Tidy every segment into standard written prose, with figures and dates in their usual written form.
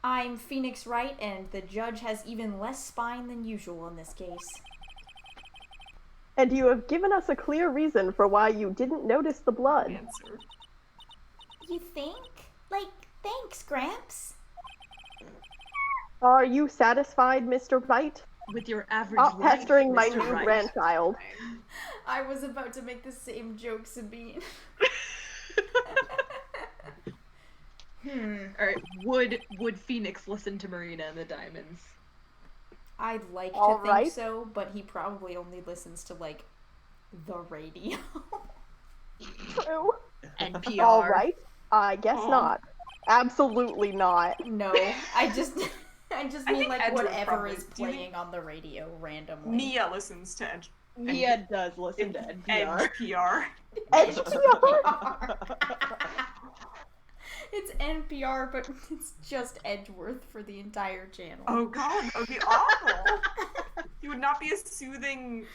I'm Phoenix Wright, and the judge has even less spine than usual in this case. And you have given us a clear reason for why you didn't notice the blood. Answer. You think? Thanks, Gramps. Are you satisfied, Mr. Wright? With your average Stop life, pestering my Mr. new Wright. grandchild. I was about to make the same joke, Sabine. Alright, would Phoenix listen to Marina and the Diamonds? I'd like to All think right. so, but he probably only listens to, the radio. True. NPR. All right. I guess Oh. not. Absolutely not. No, I just mean, think Edward whatever probably- is do you think- playing on the radio randomly. Mia listens to Edge. Mia does listen to NPR. NPR. HPR! It's NPR, but it's just Edgeworth for the entire channel. Oh god, that would be awful. He would not be a soothing.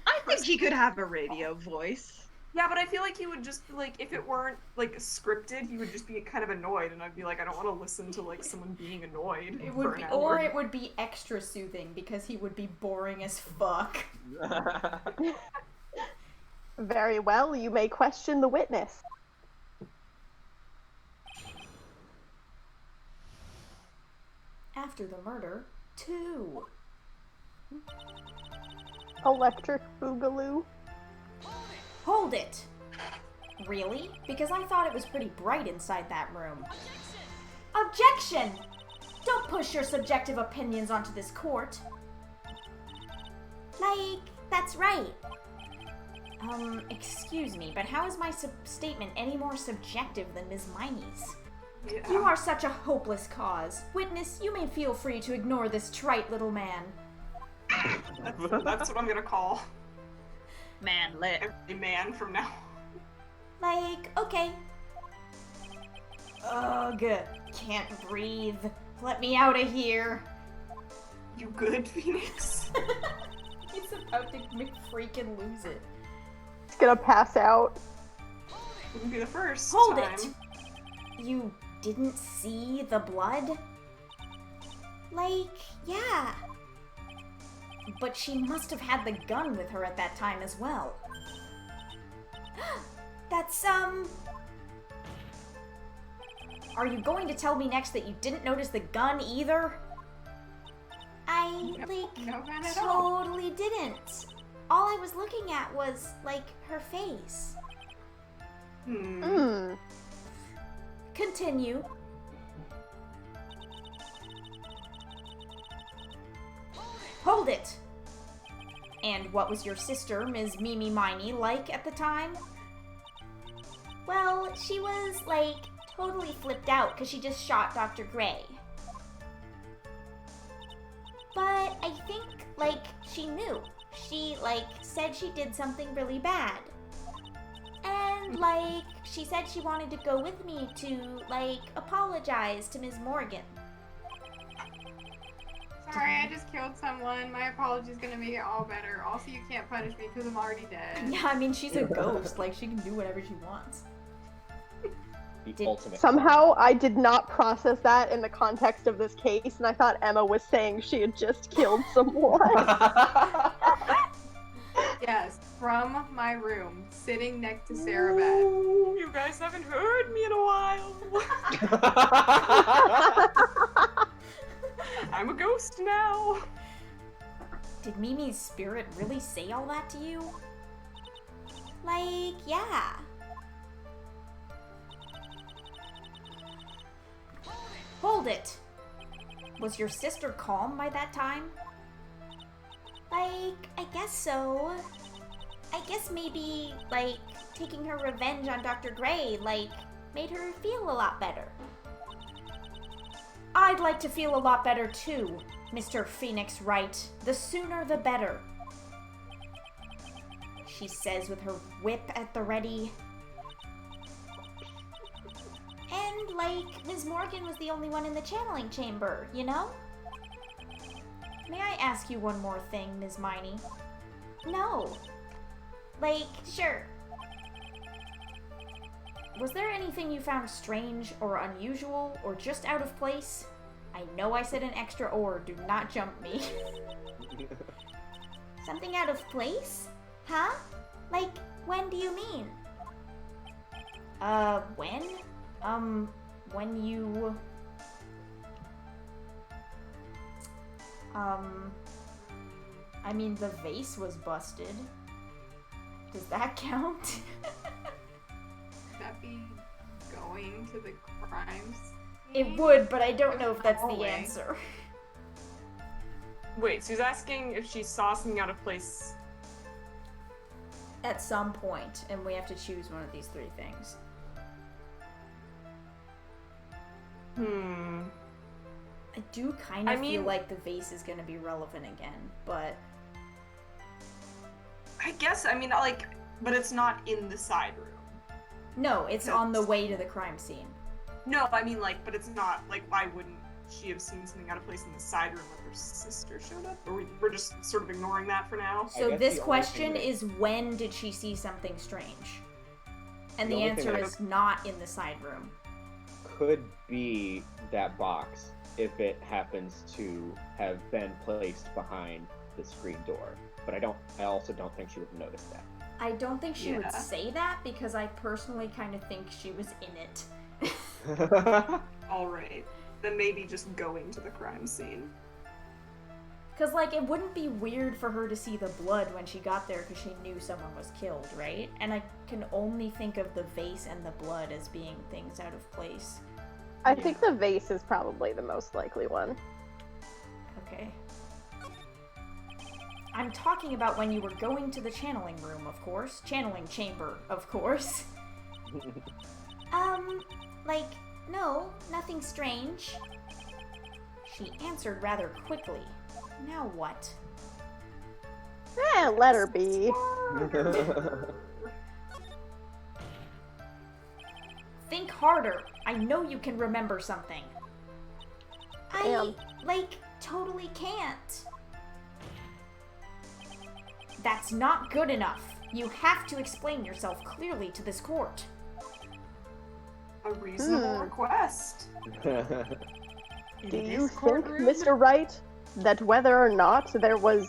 I think he could have a radio voice. Yeah, but I feel like he would just if it weren't scripted, he would just be kind of annoyed, and I'd be like, I don't want to listen to someone being annoyed. It for would an be, hour. or it would be extra soothing because he would be boring as fuck. Very well, you may question the witness. After the murder, 2. Electric Boogaloo. Hold it! Really? Because I thought it was pretty bright inside that room. Objection! Don't push your subjective opinions onto this court. That's right. Excuse me, but how is my statement any more subjective than Ms. Miney's? Yeah. You are such a hopeless cause. Witness, you may feel free to ignore this trite little man. That's what I'm gonna call Manlet. every man from now. Okay. Ugh, can't breathe. Let me out of here. You good, Phoenix? He's about to freaking lose it. He's gonna pass out. Wouldn't be the first Hold time. it! You didn't see the blood? Yeah. But she must have had the gun with her at that time as well. That's, Are you going to tell me next that you didn't notice the gun either? No gun at all. Totally didn't. All I was looking at was, her face. Hmm. Continue. Hold it! And what was your sister, Ms. Mimi Miney, like at the time? Well, she was, totally flipped out because she just shot Dr. Gray. But I think, she knew. She, said she did something really bad. And, she said she wanted to go with me to, apologize to Ms. Morgan. Sorry, I just killed someone. My apology's gonna make it all better. Also, you can't punish me because I'm already dead. Yeah, I mean, she's a ghost. She can do whatever she wants. The ultimate. Somehow, I did not process that in the context of this case, and I thought Emma was saying she had just killed someone. Yes, from my room, sitting next to Sarah Beth. Ooh, you guys haven't heard me in a while. I'm a ghost now. Did Mimi's spirit really say all that to you? Yeah. Hold it! Was your sister calm by that time? I guess so. I guess maybe, taking her revenge on Dr. Gray, made her feel a lot better. I'd like to feel a lot better too, Mr. Phoenix Wright. The sooner the better. She says with her whip at the ready. And, Ms. Morgan was the only one in the channeling chamber, you know? May I ask you one more thing, Ms. Miney? No. Sure. Was there anything you found strange or unusual or just out of place? I know I said an extra or. Do not jump me. Something out of place? Huh? Like, when do you mean? When? When you... I mean, the vase was busted. Does that count? Would that be going to the crimes? It would, but I don't know if that's the Hallway. answer. Wait, so he's asking if she saw something out of place. At some point, and we have to choose one of these three things. I do kind of feel mean- like the vase is gonna be relevant again, but I guess, I mean, like, but it's not in the side room. no, it's on the way to the crime scene. No, I mean, like, but it's not, like, why wouldn't she have seen something out of place in the side room when her sister showed up? Or we're just sort of ignoring that for now? So guess this the only question thing that- is, when did she see something strange? And The the only thing answer that- is not in the side room. Could be that box if it happens to have been placed behind the screen door. But I also don't think she would have noticed that. I don't think she would Yeah. say that because I personally kind of think she was in it. Alright. Then maybe just going to the crime scene. Because, like, it wouldn't be weird for her to see the blood when she got there because she knew someone was killed, right? And I can only think of the vase and the blood as being things out of place. I think the vase is probably the most likely one. Okay. I'm talking about when you were going to the channeling room, of course. Channeling chamber, of course. Like, no, nothing strange. She answered rather quickly. Now what? Let her be. Think harder. I know you can remember something. I, like, totally can't. That's not good enough. You have to explain yourself clearly to this court. A reasonable request. Do you think, Mr. Wright, that whether or not there was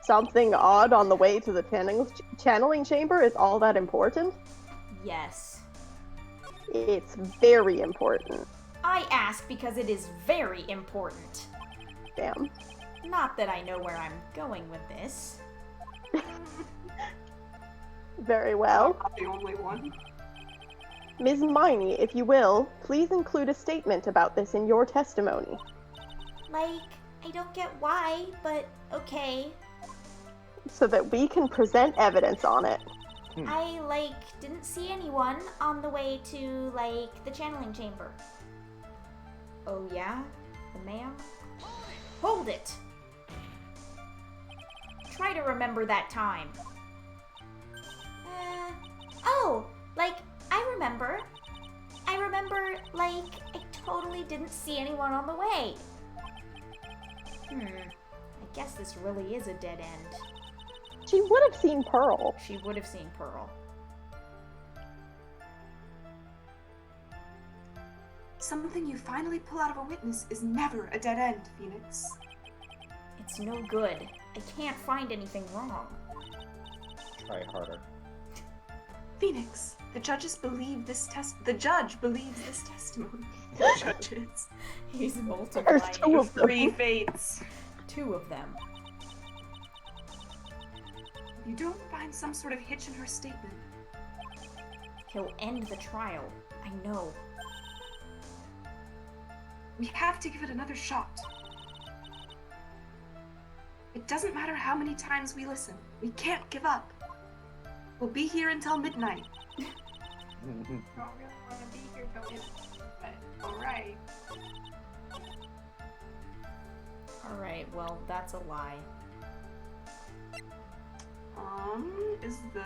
something odd on the way to the channeling chamber is all that important? Yes. It's very important. I ask because it is very important. Damn. Not that I know where I'm going with this. Very well. Not the only one. Ms. Miney, if you will, please include a statement about this in your testimony. Like, I don't get why, but okay. So that we can present evidence on it. I, like, didn't see anyone on the way to, like, the channeling chamber. Oh, yeah? Ma'am? Hold it! Try to remember that time. Oh, like, I remember, like, I totally didn't see anyone on the way. I guess this really is a dead end. She would have seen Pearl. She would have seen Pearl. Something you finally pull out of a witness is never a dead end, Phoenix. It's no good. I can't find anything wrong. Try harder. Phoenix, the judge believes this testimony. The judges. He's multiplying. There's two of them. Three fates. Two of them. You don't find some sort of hitch in her statement. He'll end the trial. I know. We have to give it another shot. It doesn't matter how many times we listen. We can't give up. We'll be here until midnight. I don't really want to be here till midnight, but alright. Alright, well, that's a lie. Is the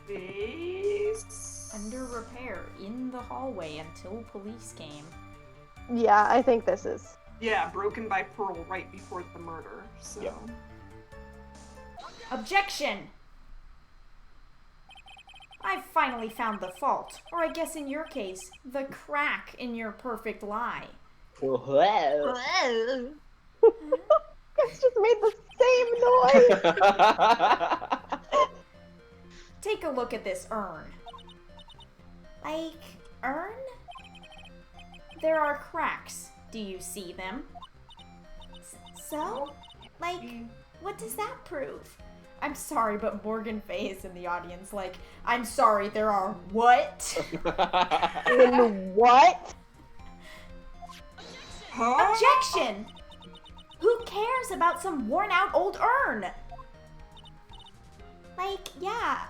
vase Under repair in the hallway until police came. Yeah, I think this is. Yeah, broken by Pearl right before the murder, so... Yep. Objection! I've finally found the fault, or I guess in your case, the crack in your perfect lie. Whoa. It's just made the same noise. Take a look at this urn. Like, urn? There are cracks. Do you see them? So? Like, what does that prove? I'm sorry, but Morgan Fay is in the audience. Like, I'm sorry, there are what? In what? Huh? Objection! Who cares about some worn-out old urn? Like, yeah.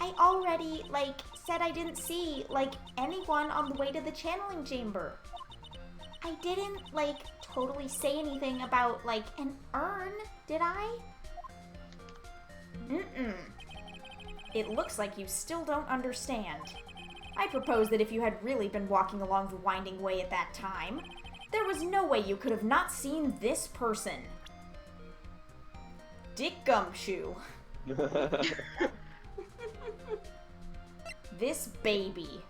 I already, like, said I didn't see, like, anyone on the way to the channeling chamber. I didn't, like, totally say anything about, like, an urn, did I? Mm-mm. It looks like you still don't understand. I propose that if you had really been walking along the winding way at that time, there was no way you could have not seen this person. Dick Gumshoe. This baby.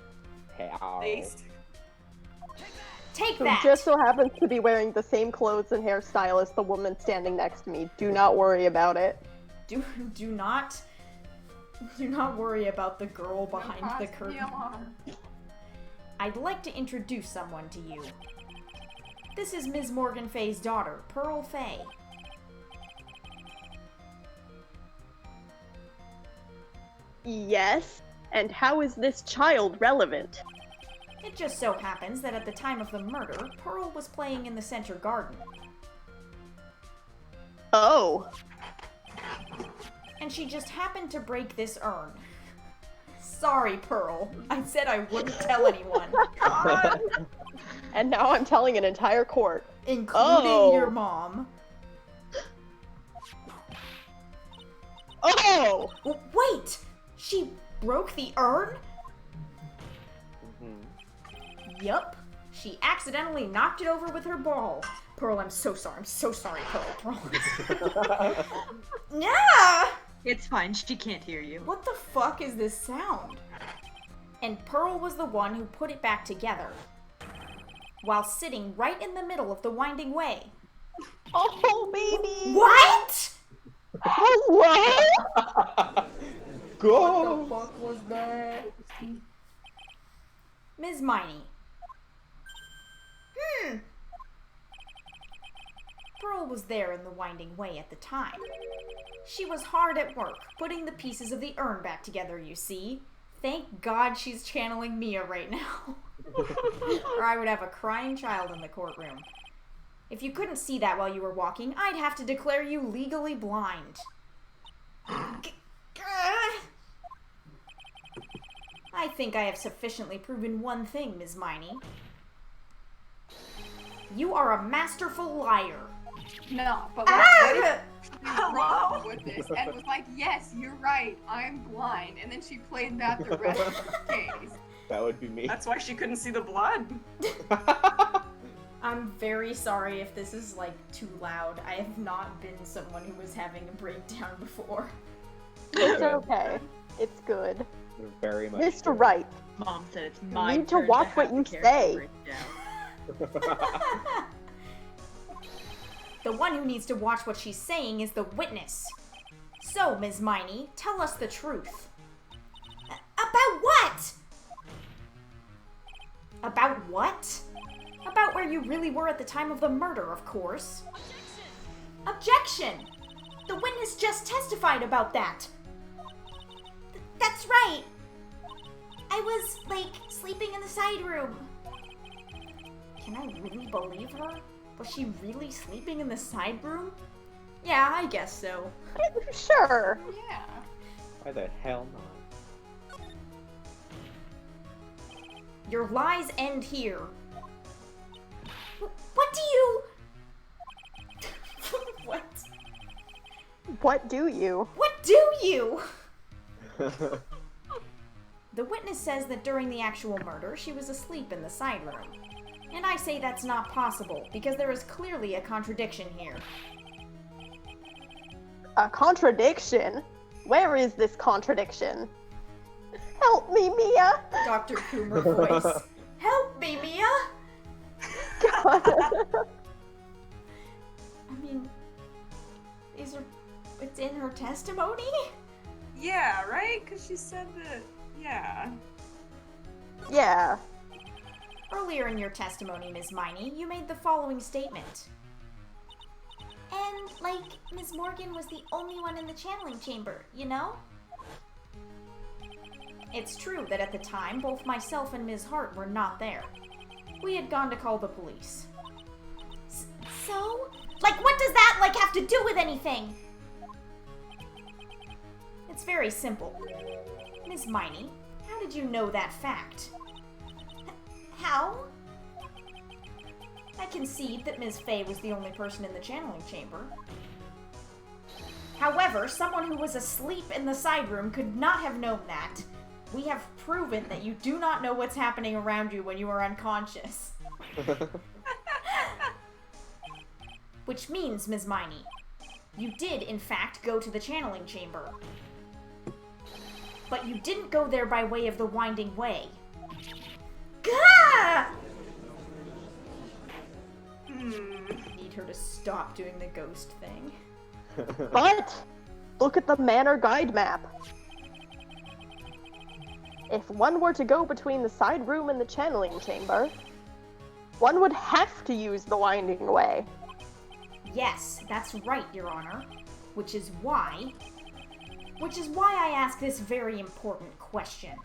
How? Based. Take Who that! just so happens to be wearing the same clothes and hairstyle as the woman standing next to me. Do not worry about it. Do not worry about the girl behind the curtain. I'd like to introduce someone to you. This is Ms. Morgan Fay's daughter, Pearl Fay. Yes? And how is this child relevant? It just so happens that at the time of the murder, Pearl was playing in the center garden. Oh. And she just happened to break this urn. Sorry, Pearl. I said I wouldn't tell anyone. And now I'm telling an entire court. Including your mom. Oh! Wait! She broke the urn? Yup. She accidentally knocked it over with her ball. Pearl, I'm so sorry. I'm so sorry, Pearl. Yeah! It's fine, she can't hear you. What the fuck is this sound? And Pearl was the one who put it back together. While sitting right in the middle of the winding way. Oh, baby! What? Hello? Go! What the fuck was that? Ms. Miney. Pearl was there in the winding way at the time. She was hard at work, putting the pieces of the urn back together, you see. Thank God she's channeling Mia right now. Or I would have a crying child in the courtroom. If you couldn't see that while you were walking, I'd have to declare you legally blind. I think I have sufficiently proven one thing, Ms. Miney. You are a masterful liar. No, but Ah! wrong with this and was like, yes, you're right, I'm blind. And then she played that the rest of the case. That would be me. That's why she couldn't see the blood. I'm very sorry if this is, like, too loud. I have not been someone who was having a breakdown before. It's okay. It's good. Very much. Mr. Wright, Mom said it's you my need to turn watch have what the you character say. breakdown. The one who needs to watch what she's saying is the witness. So, Ms. Miney, tell us the truth. About what? About what? About where you really were at the time of the murder, of course. Objection! The witness just testified about that. That's right. I was, like, sleeping in the side room. Can I really believe her? Was she really sleeping in the side room? Yeah, I guess so. Sure. Yeah. Why the hell not? Your lies end here. What do you... What? What do you? What do you? The witness says that during the actual murder, she was asleep in the side room. And I say that's not possible, because there is clearly a contradiction here. A contradiction? Where is this contradiction? Help me, Mia! Dr. Coomer voice. Help me, Mia! I mean, it's in her testimony? Yeah, right? Because she said that, yeah. Yeah. Earlier in your testimony, Ms. Miney, you made the following statement. And, like, Ms. Morgan was the only one in the channeling chamber, you know? It's true that at the time, both myself and Ms. Hart were not there. We had gone to call the police. So? Like, what does that, like, have to do with anything? It's very simple. Ms. Miney, how did you know that fact? How? I concede that Ms. Fey was the only person in the channeling chamber. However, someone who was asleep in the side room could not have known that. We have proven that you do not know what's happening around you when you are unconscious. Which means, Ms. Miney, you did, in fact, go to the channeling chamber. But you didn't go there by way of the Winding Way. Gah! Need her to stop doing the ghost thing. But look at the manor guide map. If one were to go between the side room and the channeling chamber, one would have to use the Winding Way. Yes, that's right, Your Honor. Which is why I ask this very important question.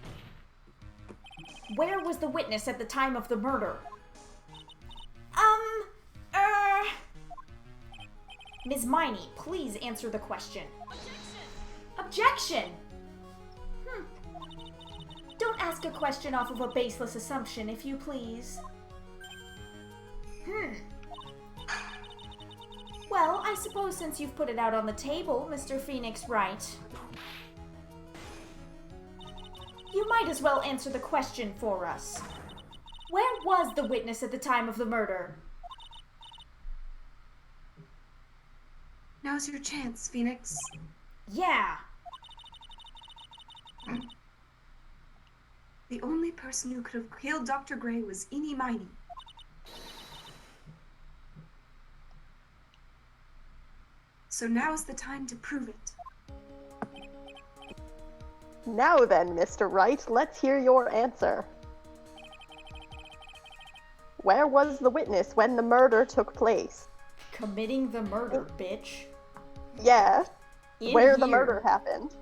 Where was the witness at the time of the murder? Ms. Miney, please answer the question. Objection! Don't ask a question off of a baseless assumption, if you please. Well, I suppose since you've put it out on the table, Mr. Phoenix Wright, you might as well answer the question for us. Where was the witness at the time of the murder? Now's your chance, Phoenix. Yeah. The only person who could have killed Dr. Gray was Eenie Miney. So now's the time to prove it. Now then, Mr. Wright, let's hear your answer. Where was the witness when the murder took place? Committing the murder, bitch. Yeah, In where the here. murder happened.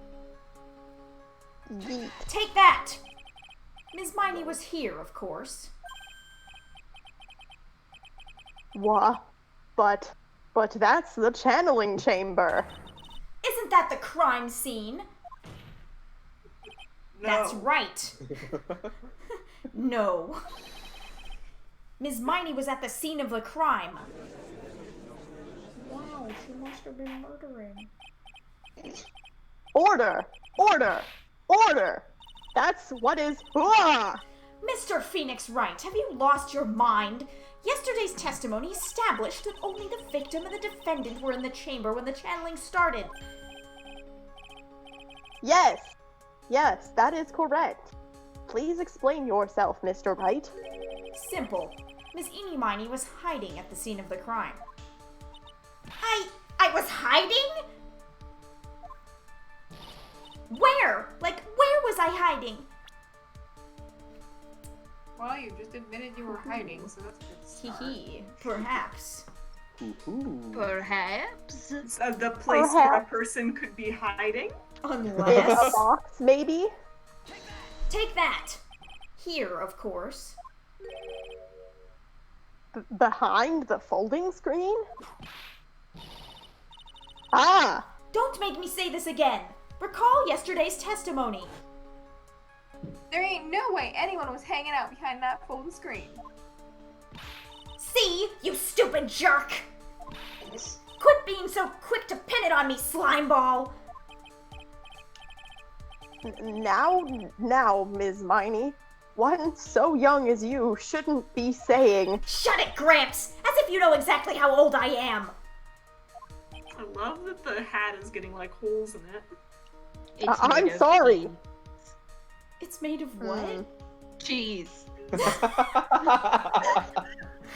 Yeet. Take that! Ms. Miney was here, of course. Wha? But that's the channeling chamber. Isn't that the crime scene? No. That's right. No. Ms. Miney was at the scene of the crime. Wow, she must have been murdering. Order! Order! Order! That's what is. Mr. Phoenix Wright, have you lost your mind? Yesterday's testimony established that only the victim and the defendant were in the chamber when the channeling started. Yes! Yes, that is correct. Please explain yourself, Mr. Wright. Simple. Miss Eenie Miney was hiding at the scene of the crime. I was hiding? Where? Like, where was I hiding? Well, you just admitted you were hiding, so that's a good start. Hee. Perhaps. Perhaps. The place where a Perhaps. person could be hiding? In a Unless... box, maybe? Take that! Here, of course. Behind the folding screen? Ah! Don't make me say this again! Recall yesterday's testimony. There ain't no way anyone was hanging out behind that folding screen. See, you stupid jerk! Quit being so quick to pin it on me, slimeball! Now, Ms. Miney. One so young as you shouldn't be saying. Shut it, Gramps! As if you know exactly how old I am! I love that the hat is getting like holes in it. It's I'm made of sorry. cheese. It's made of what? Hmm. Cheese.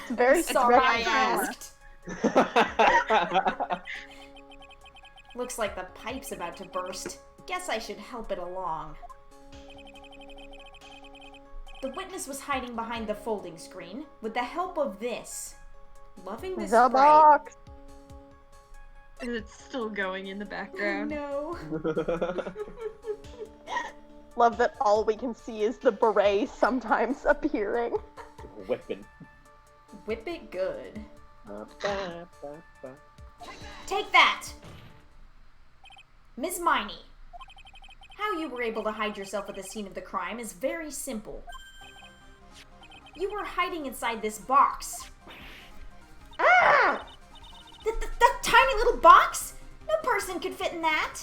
It's very Sorry I stretchy. asked. Looks like the pipe's about to burst. Guess I should help it along. The witness was hiding behind the folding screen with the help of this. Loving this The sprite. box. It's still going in the Oh, background. no. Love that all we can see is the beret sometimes appearing. Whipping. Whip it good. Ba, ba, ba. Take that! Ms. Miney, how you were able to hide yourself at the scene of the crime is very simple. You were hiding inside this box. Ah! That tiny little box? No person could fit in that.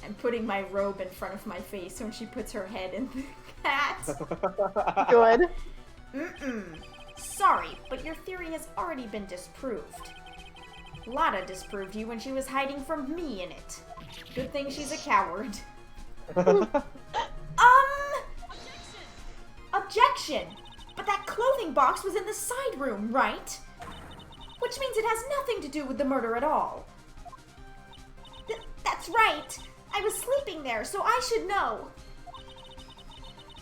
I'm putting my robe in front of my face when she puts her head in the hat. Good. Sorry, but your theory has already been disproved. Lada disproved you when she was hiding from me in it. Good thing she's a coward. Objection! But that clothing box was in the side room, right? Which means it has nothing to do with the murder at all. That's right. I was sleeping there, so I should know.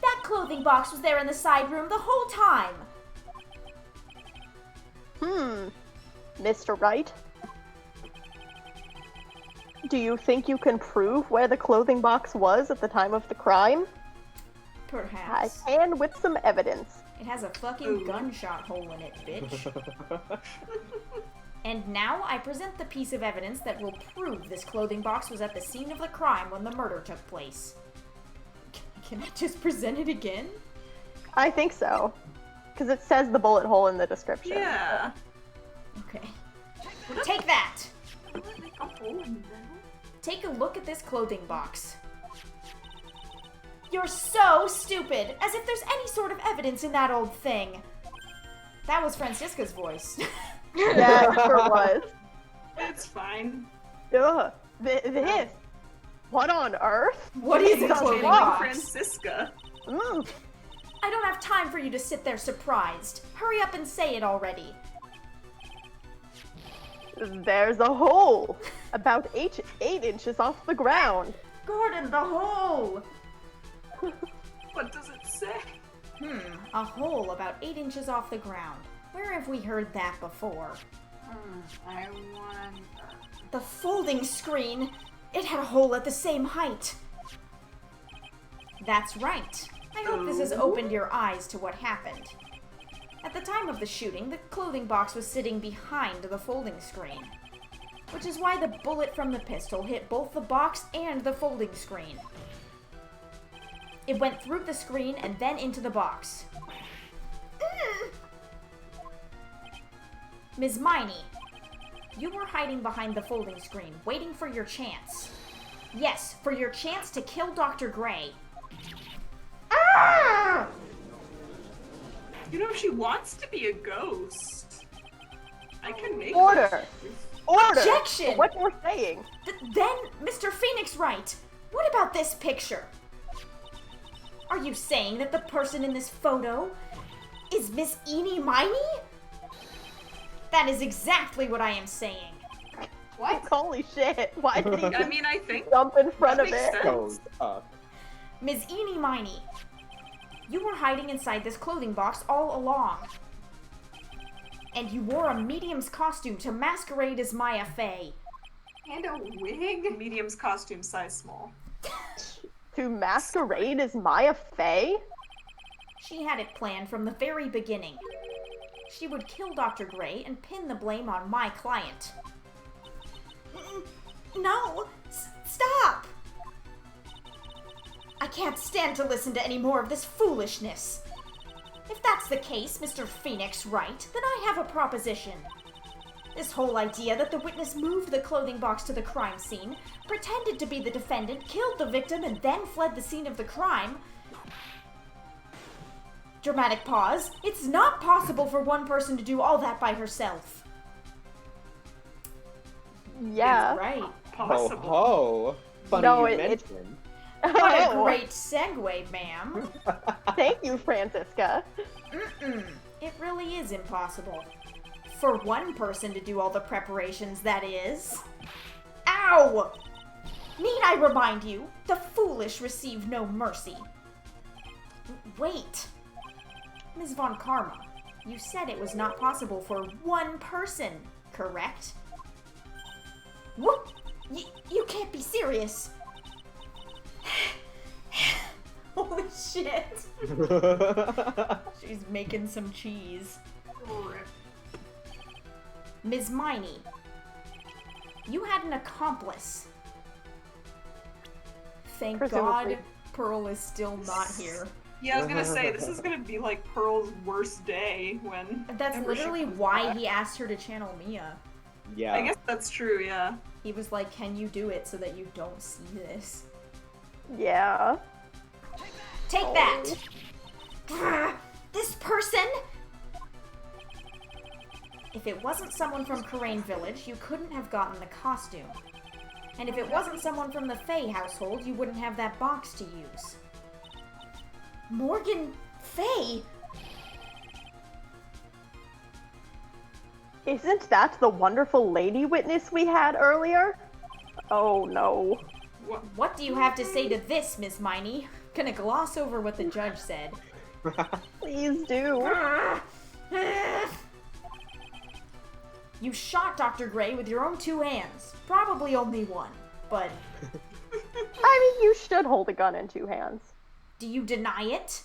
That clothing box was there in the side room the whole time. Mr. Wright? Do you think you can prove where the clothing box was at the time of the crime? I Perhaps. can with some evidence. It has a fucking Ooh. gunshot hole in it, bitch. And now I present the piece of evidence that will prove this clothing box was at the scene of the crime when the murder took place. Can I just present it again? I think so. Because it says the bullet hole in the description. Yeah. Okay. Take that! Would it make a hole in the middle? Take a look at this clothing box. You're so stupid! As if there's any sort of evidence in that old thing. That was Francisca's voice. Yeah, it sure was. It's fine. Ugh. This. What on earth? What is a It's clothing box. box? Francisca. Mm. I don't have time for you to sit there surprised. Hurry up and say it already. There's a hole. About 8 inches off the ground. Gordon, the hole! What does it say? A hole about 8 inches off the ground. Where have we heard that before? I wonder. The folding screen! It had a hole at the same height. That's right. I hope this has opened your eyes to what happened. At the time of the shooting, the clothing box was sitting behind the folding screen, which is why the bullet from the pistol hit both the box and the folding screen. It went through the screen and then into the box. Ms. Miney, you were hiding behind the folding screen, waiting for your chance. Yes, for your chance to kill Dr. Gray. You know, she wants to be a ghost. I can make Order. her. Order! Objection! What you're saying? Then, Mr. Phoenix Wright, what about this picture? Are you saying that the person in this photo is Miss Eenie Miney? That is exactly what I am saying. What? Holy shit. Why did he I mean, I think jump in front that of makes it? sense. Goes up. Ms. Eenie Miney, you were hiding inside this clothing box all along. And you wore a medium's costume to masquerade as Maya Fey. And a wig? Medium's costume, size small. To masquerade as Maya Fey? She had it planned from the very beginning. She would kill Dr. Gray and pin the blame on my client. No! Stop! I can't stand to listen to any more of this foolishness. If that's the case, Mr. Phoenix Wright, then I have a proposition. This whole idea that the witness moved the clothing box to the crime scene, pretended to be the defendant, killed the victim, and then fled the scene of the crime. Dramatic pause. It's not possible for one person to do all that by herself. Yeah. Right. Ho Possible. ho! Funny No, you it's- mentioned. What a Oh. great segue, ma'am. Thank you, Francisca. Mm-mm. It really is impossible. For one person to do all the preparations, that is. Ow! Need I remind you, the foolish receive no mercy. Wait. Ms. Von Karma, you said it was not possible for one person, correct? What? You can't be serious. Holy shit. She's making some cheese. Rip. Ms. Miney, you had an accomplice. Thank Presumably. God Pearl is still not here. Yeah, I was gonna say, this is gonna be like Pearl's worst day when. That's ever she literally comes why back. he asked her to channel Mia. Yeah. I guess that's true, yeah. He was like, can you do it so that you don't see this? Yeah. Take Oh. that! Grr, this person? If it wasn't someone from Karain Village, you couldn't have gotten the costume. And if it wasn't someone from the Fae household, you wouldn't have that box to use. Morgan Fae? Isn't that the wonderful lady witness we had earlier? Oh no. What do you have to say to this, Miss Miney? Gonna gloss over what the judge said. Please do. You shot Dr. Gray with your own 2 hands. Probably only one, but I mean, you should hold a gun in 2 hands. do you deny it?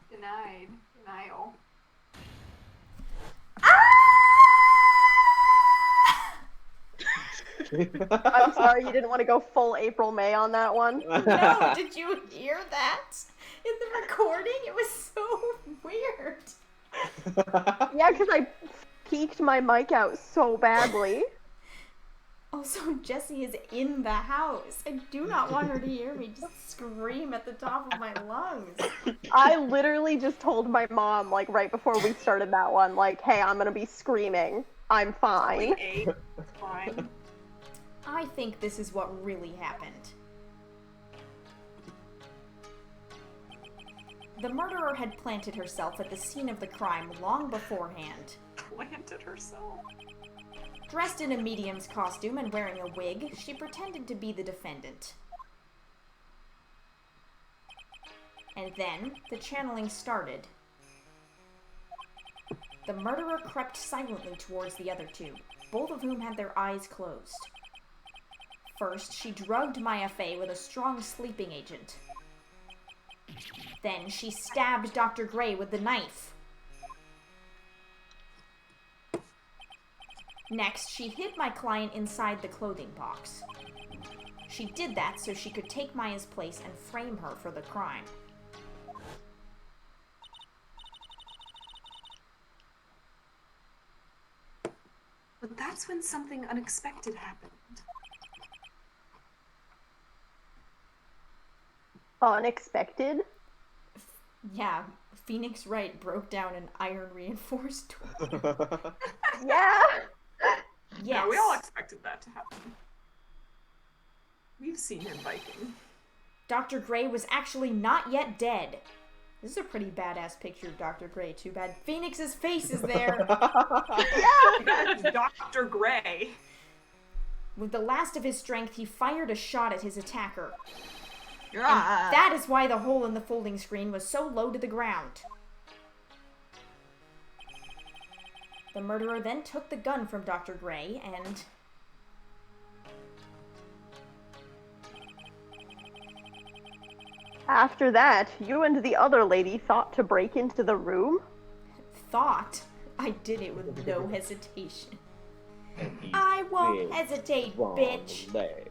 Denied. Denial. I'm sorry you didn't want to go full April May on that one. No, did you hear that? In the recording, it was so weird. Yeah, because I peeked my mic out so badly. Also, Jessie is in the house. I do not want her to hear me just scream at the top of my lungs. I literally just told my mom, like, right before we started that one, like, hey, I'm gonna be screaming. I'm fine. Only 8. It's fine. I think this is what really happened. The murderer had planted herself at the scene of the crime long beforehand. Planted herself. Dressed in a medium's costume and wearing a wig, she pretended to be the defendant. And then, the channeling started. The murderer crept silently towards the other 2, both of whom had their eyes closed. First, she drugged Maya Fey with a strong sleeping agent. Then, she stabbed Dr. Gray with the knife. Next, she hid my client inside the clothing box. She did that so she could take Maya's place and frame her for the crime. But that's when something unexpected happened. Unexpected? Yeah, Phoenix Wright broke down an iron-reinforced door. Yeah! Yes. Yeah, we all expected that to happen. We've seen him biking. Dr. Gray was actually not yet dead. This is a pretty badass picture of Dr. Gray. Too bad Phoenix's face is there. That's Dr. Gray. With the last of his strength, he fired a shot at his attacker. And Ah. that is why the hole in the folding screen was so low to the ground. The murderer then took the gun from Dr. Gray and... After that, you and the other lady thought to break into the room? thought. I did it with no hesitation. And he's I won't big, hesitate, strong bitch. legs.